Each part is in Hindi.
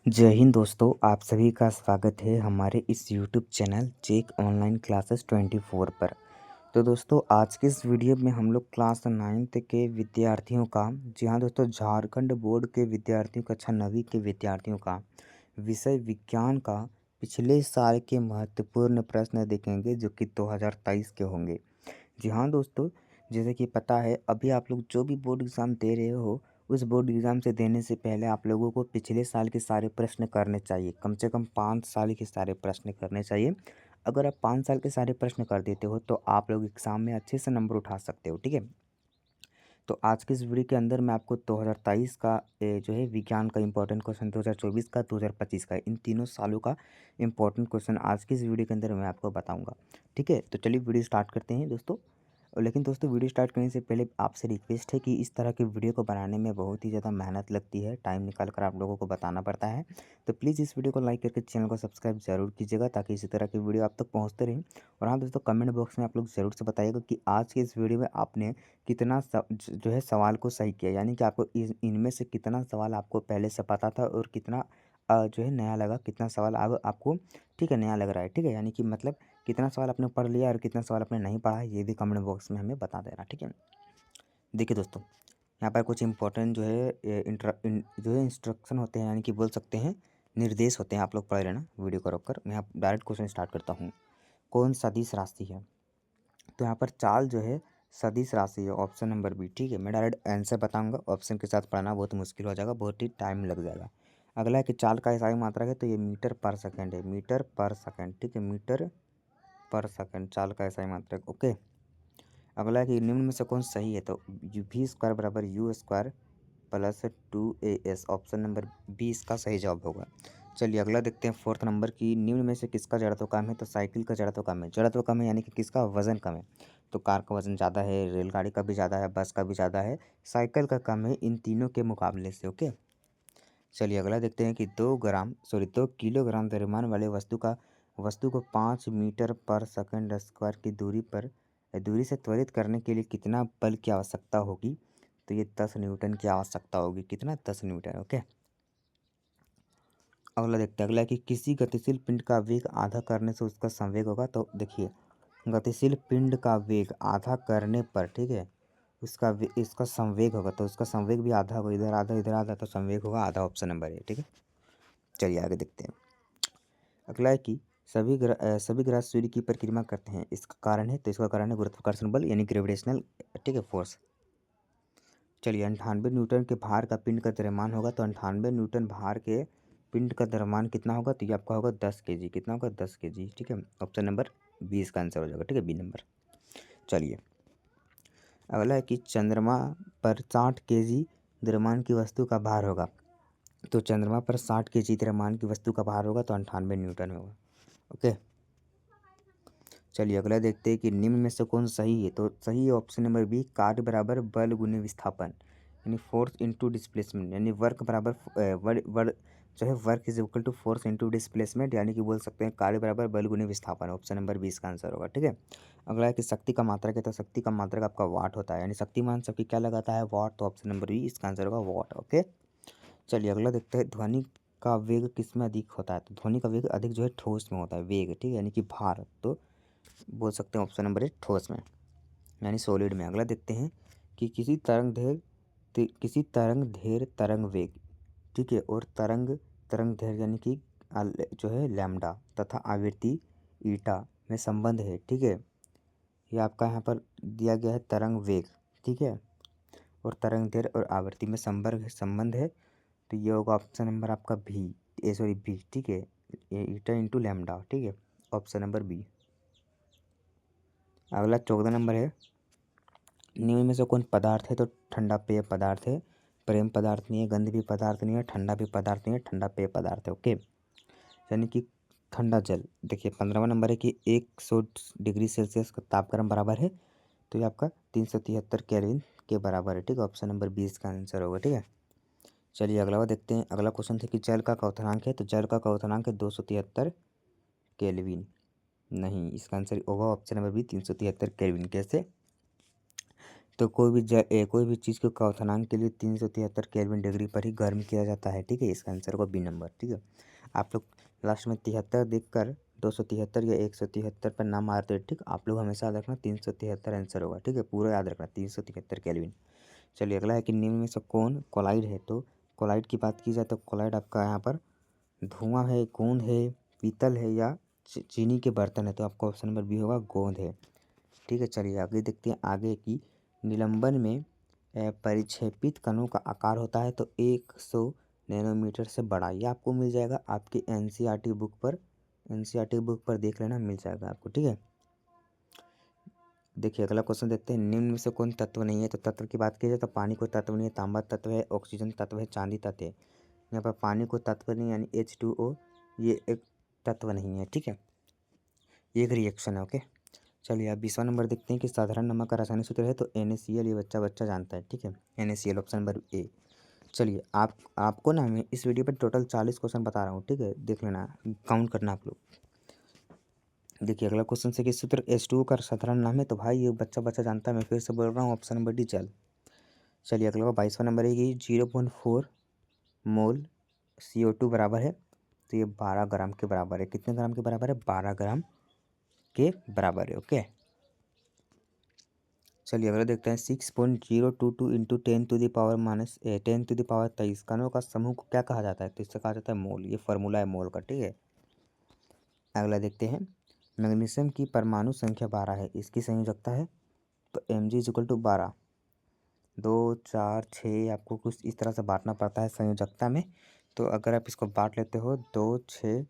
जय हिंद दोस्तों, आप सभी का स्वागत है हमारे इस YouTube channel check online classes 24 पर। तो दोस्तों, आज के इस वीडियो में हम लोग क्लास 9th के विद्यार्थियों का, जी हाँ दोस्तों, झारखंड बोर्ड के विद्यार्थियों का, कक्षा 9वीं के विद्यार्थियों का विषय विज्ञान का पिछले साल के महत्वपूर्ण प्रश्न देखेंगे जो कि 2023 के होंगे। जी हाँ दोस्तों, जैसे कि पता है अभी आप लोग जो भी बोर्ड एग्ज़ाम दे रहे हो, उस बोर्ड एग्ज़ाम से देने से पहले आप लोगों को पिछले साल के सारे प्रश्न करने चाहिए। कम से कम 5 साल के सारे प्रश्न करने चाहिए। अगर आप 5 साल के सारे प्रश्न कर देते हो तो आप लोग एग्ज़ाम में अच्छे से नंबर उठा सकते हो, ठीक है। तो आज की इस वीडियो के अंदर मैं आपको 2023 का जो है विज्ञान का इंपॉर्टेंट क्वेश्चन, 2024 का, 2025 का, इन तीनों सालों का इंपॉर्टेंट क्वेश्चन आज की इस वीडियो के अंदर मैं आपको बताऊंगा, ठीक है। तो चलिए वीडियो स्टार्ट करते हैं दोस्तों। लेकिन दोस्तों, वीडियो स्टार्ट करने से पहले आपसे रिक्वेस्ट है कि इस तरह के वीडियो को बनाने में बहुत ही ज़्यादा मेहनत लगती है, टाइम निकाल कर आप लोगों को बताना पड़ता है। तो प्लीज़ इस वीडियो को लाइक करके चैनल को सब्सक्राइब ज़रूर कीजिएगा ताकि इसी तरह की वीडियो आप तक पहुँचते रहें। और हाँ दोस्तों, कमेंट बॉक्स में आप लोग ज़रूर से बताइएगा कि आज के इस वीडियो में आपने कितना जो है सवाल को सही किया, यानी कि आपको इनमें से कितना सवाल आपको पहले से पता था और कितना जो है नया लगा, कितना सवाल अब आपको, ठीक है, नया लग रहा है, ठीक है। यानी कि मतलब कितना सवाल आपने पढ़ लिया और कितना सवाल आपने नहीं पढ़ा है, ये भी कमेंट बॉक्स में हमें बता देना, ठीक है। देखिए दोस्तों, यहाँ पर कुछ इंपॉर्टेंट जो है जो है इंस्ट्रक्शन होते हैं, यानी कि बोल सकते हैं निर्देश होते हैं, आप लोग पढ़ लेना वीडियो को रोक कर। मैं यहाँ डायरेक्ट क्वेश्चन स्टार्ट करता हूँ। कौन सदिश राशि है? तो यहाँ पर चाल जो है सदिश राशि है, ऑप्शन नंबर बी, ठीक है। मैं डायरेक्ट आंसर बताऊंगा, ऑप्शन के साथ पढ़ना बहुत मुश्किल हो जाएगा, बहुत ही टाइम लग जाएगा। अगला है कि चाल का इकाई मात्रक है, तो ये मीटर पर सेकंड है, मीटर पर सेकंड, ठीक है, मीटर पर सेकंड चाल का इकाई मात्रक, ओके। अगला है कि निम्न में से कौन सही है? तो वी स्क्वायर बराबर u square plus 2as, option number b इसका सही जवाब होगा। चलिए अगला देखते हैं, फोर्थ नंबर की, निम्न में से किसका जड़त्व कम है? तो साइकिल का जड़त्व कम है। जड़त्व कम है यानी कि किसका वजन कम है? तो कार का वजन ज़्यादा है, रेलगाड़ी का भी ज़्यादा है, बस का भी ज़्यादा है, साइकिल का कम है, इन तीनों के मुकाबले से, ओके। चलिए अगला देखते हैं कि 2 किलोग्राम द्रव्यमान वाले वस्तु को 5 मीटर पर सेकंड स्क्वायर की दूरी से त्वरित करने के लिए कितना बल की आवश्यकता होगी? तो ये 10 न्यूटन की आवश्यकता होगी। कितना? 10 न्यूटन, ओके। अगला देखते हैं, अगला है कि किसी गतिशील पिंड का वेग आधा करने से उसका संवेग होगा। तो देखिए, गतिशील पिंड का वेग आधा करने पर, ठीक है, इसका संवेग होगा, तो उसका संवेग भी आधा होगा, इधर आधा इधर आधा, तो संवेग होगा आधा, ऑप्शन नंबर ए, ठीक है। चलिए आगे देखते हैं। अगला है कि सभी ग्रह सूर्य की परिक्रमा करते हैं, इसका कारण है, तो इसका कारण है गुरुत्वाकर्षण बल, यानी ग्रेविटेशनल, ठीक है, फोर्स। चलिए 98 न्यूटन के भार का पिंड का द्रव्यमान होगा, तो 98 न्यूटन भार के पिंड का द्रव्यमान कितना होगा? तो ये आपका होगा 10 kg। कितना होगा? 10 kg, ठीक है, ऑप्शन नंबर 20 का आंसर हो जाएगा, ठीक है, बी नंबर। चलिए अगला है कि चंद्रमा पर 60 kg द्रव्यमान की वस्तु का भार होगा। तो चंद्रमा पर 60 kg द्रव्यमान की वस्तु का भार होगा, तो 98 न्यूटन होगा, ओके। चलिए अगला देखते हैं कि निम्न में से कौन सही है? तो सही है ऑप्शन नंबर बी, कार्य बराबर बल गुने विस्थापन, यानी फोर्स इंटू डिस्प्लेसमेंट, यानी वर्क बराबर जो है work is equal to force into displacement, यानी कि बोल सकते हैं कार्य बराबर बल गुने विस्थापन, ऑप्शन नंबर 20 का आंसर होगा, ठीक है। अगला है कि शक्ति का मात्रक है, तो शक्ति का मात्रक आपका वाट होता है, यानी शक्तिमान सबकी क्या लगाता है? वाट, तो ऑप्शन नंबर बी इसका आंसर होगा वाट, ओके। चलिए अगला देखते हैं, ध्वनि का वेग किस में अधिक होता है? तो ध्वनि का वेग अधिक जो है ठोस में होता है, वेग, ठीक है, यानी कि भार, तो बोल सकते हैं ऑप्शन नंबर ए ठोस में, यानी सॉलिड में। अगला देखते हैं कि किसी तरंग दैर्घ्य तरंग वेग, ठीक है, और तरंग दैर्घ्य यानी कि जो है लैम्डा तथा आवृत्ति ईटा में संबंध है, ठीक है। ये आपका यहाँ पर दिया गया है तरंग वेग, ठीक है, और तरंग दैर्घ्य और आवृत्ति में संबंध है, तो ये होगा ऑप्शन नंबर आपका बी, ठीक है, ये ईटा इंटू लैम्डा, ठीक है, ऑप्शन नंबर बी। अगला 14 नंबर है, निम्न में से कौन पदार्थ है? तो ठंडा पेय पदार्थ है, प्रेम पदार्थ नहीं है, गंध भी पदार्थ नहीं है, ठंडा भी पदार्थ नहीं है, ठंडा पेय पदार्थ है, ओके। यानी कि ठंडा जल। देखिए 15वां नंबर है कि 100 डिग्री सेल्सियस का तापक्रम बराबर है, तो ये आपका 373 केल्विन के बराबर है, ठीक है, ऑप्शन नंबर 20 का आंसर होगा, ठीक है। चलिए अगला देखते हैं। अगला क्वेश्चन था कि जल का क्वथनांक है, तो जल का क्वथनांक है 273 केल्विन। नहीं, इसका आंसर होगा ऑप्शन नंबर बी, 373 केल्विन। कैसे? तो कोई भी चीज़ को क्वथनांक के लिए 373 केल्विन डिग्री पर ही गर्म किया जाता है। ठीक है, इसका आंसर होगा बी नंबर। ठीक है, आप लोग लास्ट में 73 देखकर 273 या 173 पर ना मारते। ठीक, आप लोग हमेशा याद रखना 373 आंसर होगा। ठीक है, पूरा याद रखना 373 केल्विन। चलिए अगला है कि निम्न में से कौन कोलाइड है। तो कोलाइड की बात की जाए तो कोलाइड आपका यहाँ पर धुआं है, गोंद है, पीतल है या चीनी के बर्तन है। तो आपका ऑप्शन नंबर बी होगा, गोंद है। ठीक है, चलिए आगे देखते हैं आगे की निलंबन में परिक्षेपित कणों का आकार होता है तो 100 नैनोमीटर से बड़ा। ये आपको मिल जाएगा आपके एनसीईआरटी बुक पर देख लेना, मिल जाएगा आपको। ठीक है, देखिए अगला क्वेश्चन देखते हैं, निम्न में से कौन तत्व नहीं है। तो तत्व की बात की जाए तो पानी को तत्व नहीं है, तांबा तत्व है, ऑक्सीजन तत्व है, चांदी तत्व है। यहाँ पर पानी को तत्व नहीं यानी H2O ये एक तत्व नहीं है। ठीक है, ये एक रिएक्शन है। ओके, चलिए अब 20वां नंबर देखते हैं कि साधारण नमक का रासायनिक सूत्र है। तो NaCl, ये बच्चा जानता है। ठीक है, NaCl ऑप्शन नंबर ए। चलिए आपको ना मैं इस वीडियो पर टोटल 40 क्वेश्चन बता रहा हूँ। ठीक है, देख लेना, काउंट करना आप लोग। देखिए अगला क्वेश्चन से कि सूत्र H2O का साधारण नाम है। तो भाई ये बच्चा जानता है, मैं फिर से बोल रहा हूँ, ऑप्शन नंबर डी जल। चलिए अगला 22वां नंबर है कि 0.4 मोल CO2 बराबर है। तो ये 12 ग्राम के बराबर है। कितने ग्राम के बराबर है? 12 ग्राम के बराबर है। ओके, चलिए अगला देखते हैं 6.022 इंटू 10⁻23 कणों का समूह को क्या कहा जाता है। तो इससे कहा जाता है मोल। ये फार्मूला है मोल का। ठीक है, अगला देखते हैं मैग्नीशियम की परमाणु संख्या 12 है, इसकी संयोजकता है। तो Mg=12। 2 4 6 आपको कुछ इस तरह से बांटना पड़ता है संयोजकता में। तो अगर आप इसको बांट लेते हो 2 6,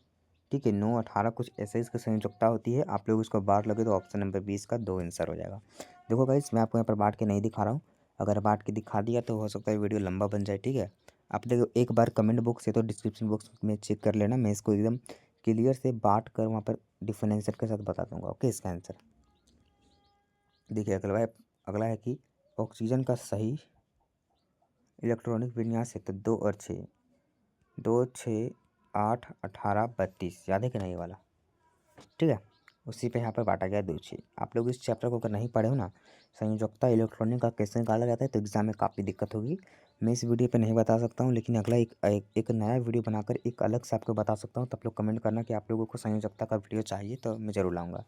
ठीक है, 9 18 कुछ ऐसे इसकी संयोजकता होती है। आप लोग इसको बांट लोगे तो ऑप्शन नंबर 20 का 2 आंसर हो जाएगा। देखो गाइस, मैं आपको यहाँ पर बांट के नहीं दिखा रहा हूँ। अगर बांट के दिखा दिया तो हो सकता है वीडियो लंबा बन जाए। ठीक है, आप देखो एक बार कमेंट बॉक्स से तो डिस्क्रिप्शन बॉक्स में चेक कर लेना, मैं इसको एकदम क्लियर से बांट कर वहाँ पर डिफरेंशिएट के साथ बता दूंगा। ओके, इसका आंसर देखिए अगला है कि ऑक्सीजन का सही इलेक्ट्रॉनिक विन्यास है। तो 2 और 6, 2 6 8 18 32, याद है कि नहीं ये वाला। ठीक है, उसी पे यहाँ पर बांटा गया 2 6। आप लोग इस चैप्टर को अगर नहीं पढ़े हो ना, संयोजकता इलेक्ट्रॉनिक का कैसे निकाला जाता है, तो एग्जाम में काफ़ी दिक्कत होगी। मैं इस वीडियो पे नहीं बता सकता हूँ, लेकिन अगला एक नया वीडियो बनाकर एक अलग से आपको बता सकता हूँ। तो आप लोग कमेंट करना कि आप लोगों को संयोजकता का वीडियो चाहिए, तो मैं ज़रूर लाऊंगा।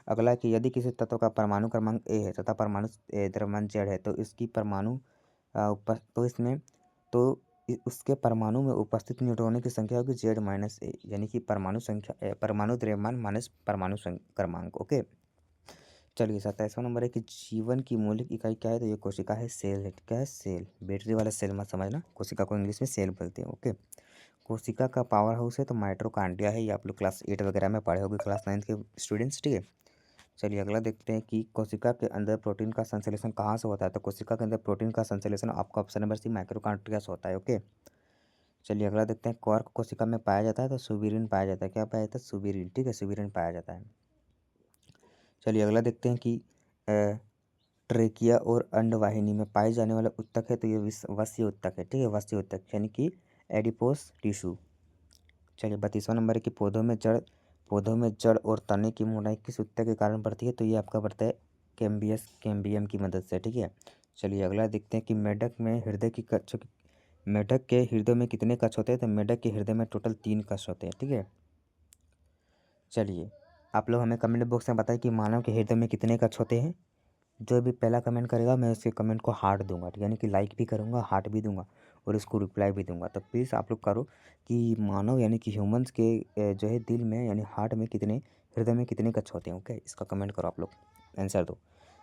अगला कि यदि किसी तत्व का परमाणु क्रमांक ए है तथा परमाणु द्रव्यमान Z है तो इसकी परमाणु तो इसमें तो उसके परमाणु में उपस्थित न्यूट्रॉनों की संख्या होगी Z-A, यानी कि परमाणु संख्या परमाणु द्रव्यमान माइनस परमाणु क्रमांक। ओके, चलिए 27वां नंबर है कि जीवन की मौलिक इकाई क्या है। तो ये कोशिका है, सेल है। क्या है? सेल। बैटरी वाला सेल मत समझना, कोशिका को इंग्लिश में सेल बोलते हैं। ओके, कोशिका का पावर हाउस है तो माइटोकॉन्ड्रिया है। ये आप लोग क्लास 8 वगैरह में पढ़े होगे, क्लास 9 के स्टूडेंट्स। ठीक है, चलिए अगला देखते हैं कि कोशिका के अंदर प्रोटीन का संश्लेषण कहाँ से होता है। तो कोशिका के अंदर प्रोटीन का संश्लेषण आपका ऑप्शन नंबर सी माइटोकॉन्ड्रिया से होता है। ओके, चलिए अगला देखते हैं क्वार्क कोशिका में पाया जाता है तो सुबेरिन पाया जाता है। क्या पाया जाता है? सुबेरिन। ठीक है, सुबेरिन पाया जाता है। चलिए अगला देखते हैं कि ट्रेकिया और अंडवाहिनी में पाए जाने वाला उत्तक है। तो ये वस्य उत्तक है। ठीक है, वस्य उत्तक यानी कि एडिपोस टिश्यू। चलिए 32वां नंबर है कि पौधों में जड़ और तने की मोटाई किस उत्तक के कारण बढ़ती है। तो ये आपका बढ़ता है कैम्बियम की मदद से। ठीक है, चलिए अगला देखते हैं कि मेढक के हृदय में कितने कक्ष होते हैं। तो मेढक के हृदय में टोटल 3 कक्ष होते हैं। ठीक है, चलिए आप लोग हमें कमेंट बॉक्स में बताएं कि मानव के हृदय में कितने कक्ष होते हैं। जो भी पहला कमेंट करेगा मैं उसके कमेंट को हार्ट दूंगा, यानी कि लाइक भी करूंगा, हार्ट भी दूंगा और उसको रिप्लाई भी दूंगा। तो प्लीज़ आप लोग करो कि मानव यानी कि ह्यूमंस के जो है दिल में यानी हार्ट में कितने, हृदय में कितने कक्ष होते हैं। ओके, इसका कमेंट करो आप लोग, आंसर दो।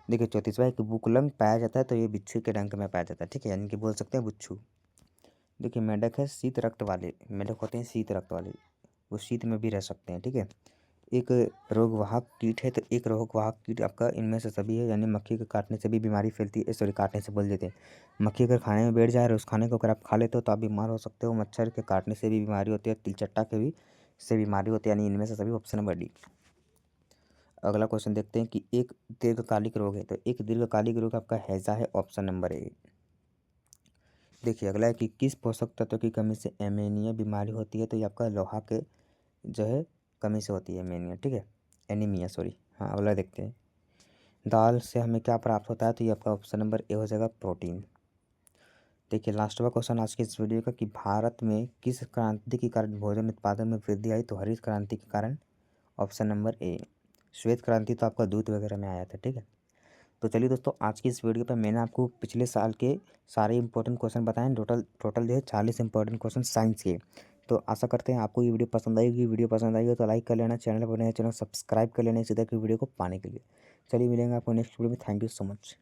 देखिए 34वां है कि बुकलंग पाया जाता है। तो ये बिच्छू के डंक में पाया जाता है। ठीक है, यानी कि बोल सकते हैं बुच्छू। देखिए मेंढक है शीत रक्त वाले, मेंढक होते हैं शीत रक्त वाले, वो शीत में भी रह सकते हैं। ठीक है, एक रोगवाहक कीट है। तो एक रोगवाहक कीट आपका इनमें से सभी है, यानी मक्खी के काटने से भी बीमारी फैलती है। सॉरी, काटने से बोल देते हैं, मक्खी अगर खाने में बैठ जाए और उस खाने को अगर आप खा लेते हो तो आप बीमार हो सकते हो। मच्छर के काटने से भी बीमारी होती है, तिलचट्टा के भी से बीमारी होती है, यानी इनमें से सभी ऑप्शन नंबर डी। अगला क्वेश्चन देखते हैं कि एक दीर्घकालिक रोग है। तो एक दीर्घकालिक रोग आपका हैजा है, ऑप्शन नंबर ए। देखिए अगला है कि किस पोषक तत्व की कमी से एनीमिया बीमारी होती है। तो ये आपका लोहा के जो है कमी से होती है एनीमिया। ठीक है, एनीमिया, सॉरी। हाँ, अगला देखते हैं दाल से हमें क्या प्राप्त होता है, तो ये आपका ऑप्शन नंबर ए हो जाएगा प्रोटीन। देखिए लास्ट वाला क्वेश्चन आज के इस वीडियो का कि भारत में किस क्रांति के कारण भोजन उत्पादन में वृद्धि आई, तो हरित क्रांति के कारण, ऑप्शन नंबर ए। श्वेत क्रांति तो आपका दूध वगैरह में आया था, ठीक है। तो चलिए दोस्तों, आज की इस वीडियो पे मैंने आपको पिछले साल के सारे इंपॉर्टेंट क्वेश्चन बताएं। टोटल जो है 40 इंपॉर्टेंट क्वेश्चन साइंस के। तो आशा करते हैं आपको ये वीडियो पसंद आएगी। वीडियो पसंद आएगी तो लाइक कर लेना, चैनल पर नए चैनल सब्सक्राइब कर लेना इसी तरह की वीडियो को पाने के लिए। चलिए मिलेंगे आपको नेक्स्ट वीडियो में। Thank you so much.